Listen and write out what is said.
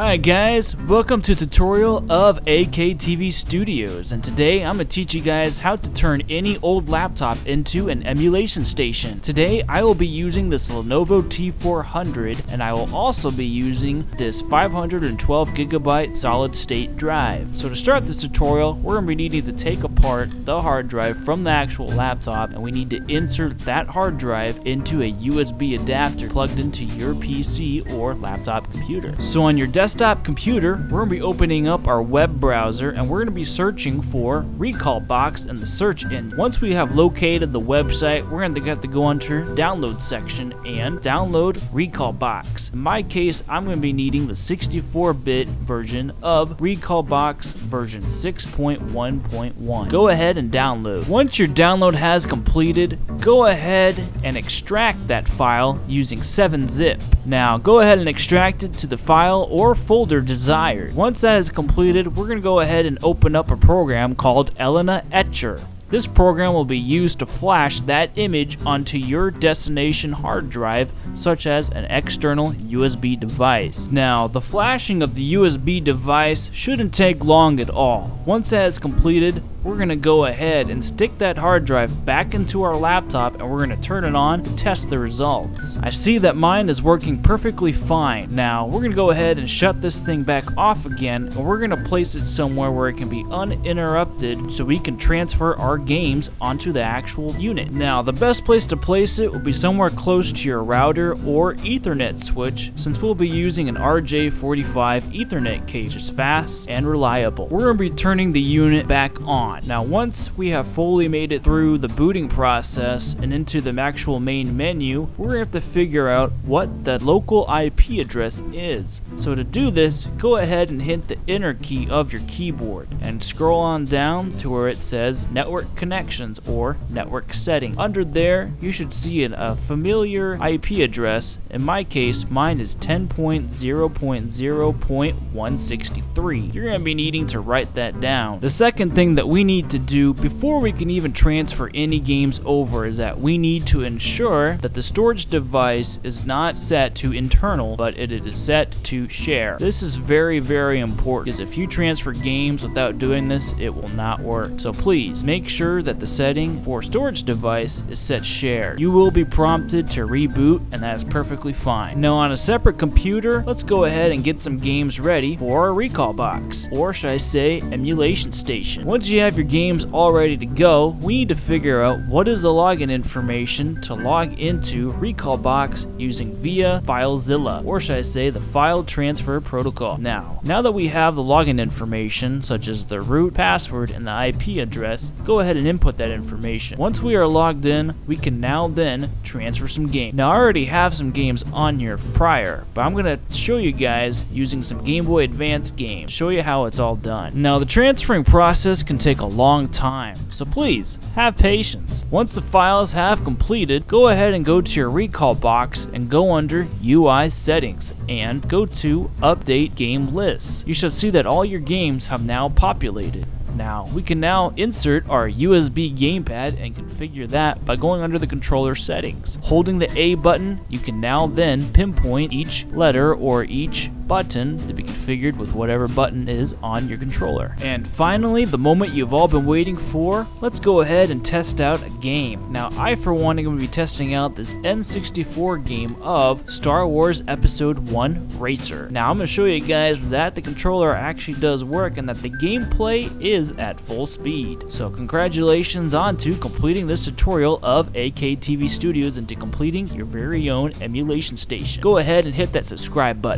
Hi guys, welcome to a tutorial of AKTV Studios, and today I'm going to teach you guys how to turn any old laptop into an emulation station. Today I will be using this Lenovo T400, and I will also be using this 512GB solid state drive. So to start this tutorial, we're going to be needing to take apart the hard drive from the actual laptop, and we need to insert that hard drive into a USB adapter plugged into your PC or laptop computer. So on your desktop computer, we're going to be opening up our web browser and we're going to be searching for Recalbox in the search engine. Once we have located the website, we're going to have to go under download section and download Recalbox. In my case, I'm going to be needing the 64-bit version of Recalbox version 6.1.1. Go ahead and download. Once your download has completed, go ahead and extract that file using 7-zip. Now go ahead and extract it to the file or folder desired. Once that is completed, we're going to go ahead and open up a program called Elena Etcher. This program will be used to flash that image onto your destination hard drive, such as an external USB device. Now, the flashing of the USB device shouldn't take long at all. Once that is completed, we're going to go ahead and stick that hard drive back into our laptop and we're going to turn it on to test the results. I see that mine is working perfectly fine. Now, we're going to go ahead and shut this thing back off again, and we're going to place it somewhere where it can be uninterrupted so we can transfer our games onto the actual unit. Now, the best place to place it will be somewhere close to your router or Ethernet switch, since we'll be using an RJ45 Ethernet cable, which is fast and reliable. We're going to be turning the unit back on. Now, once we have fully made it through the booting process and into the actual main menu, we're going to have to figure out what the local IP address is. So to do this, go ahead and hit the enter key of your keyboard and scroll on down to where it says network connections or network setting. Under there, you should see a familiar IP address. In my case, mine is 10.0.0.163. You're going to be needing to write that down. The second thing that we need to do before we can even transfer any games over is that we need to ensure that the storage device is not set to internal, but it is set to share. This is very, very important, because if you transfer games without doing this, it will not work. So please make sure that the setting for storage device is set share. You will be prompted to reboot, and that is perfectly fine. Now, on a separate computer, let's go ahead and get some games ready for our Recalbox, or should I say emulation station. Once you have your games all ready to go, we need to figure out what is the login information to log into Recalbox using via FileZilla, or should I say the file transfer protocol. Now that we have the login information, such as the root, password, and the IP address, go ahead and input that information. Once we are logged in, we can now then transfer some games. Now, I already have some games on here prior, but I'm going to show you guys using some Game Boy Advance games, show you how it's all done. Now, the transferring process can take a long time, so please have patience. Once the files have completed, go ahead and go to your Recalbox and go under UI settings and go to update game lists. You should see that all your games have now populated. Now, we can now insert our USB gamepad and configure that by going under the controller settings. Holding the A button, you can now then pinpoint each letter or each button to be configured with whatever button is on your controller. And finally, the moment you've all been waiting for, let's go ahead and test out a game. Now, I for one am going to be testing out this N64 game of Star Wars Episode 1 Racer. Now, I'm going to show you guys that the controller actually does work and that the gameplay is at full speed. So congratulations on to completing this tutorial of AKTV Studios and to completing your very own emulation station. Go ahead and hit that subscribe button.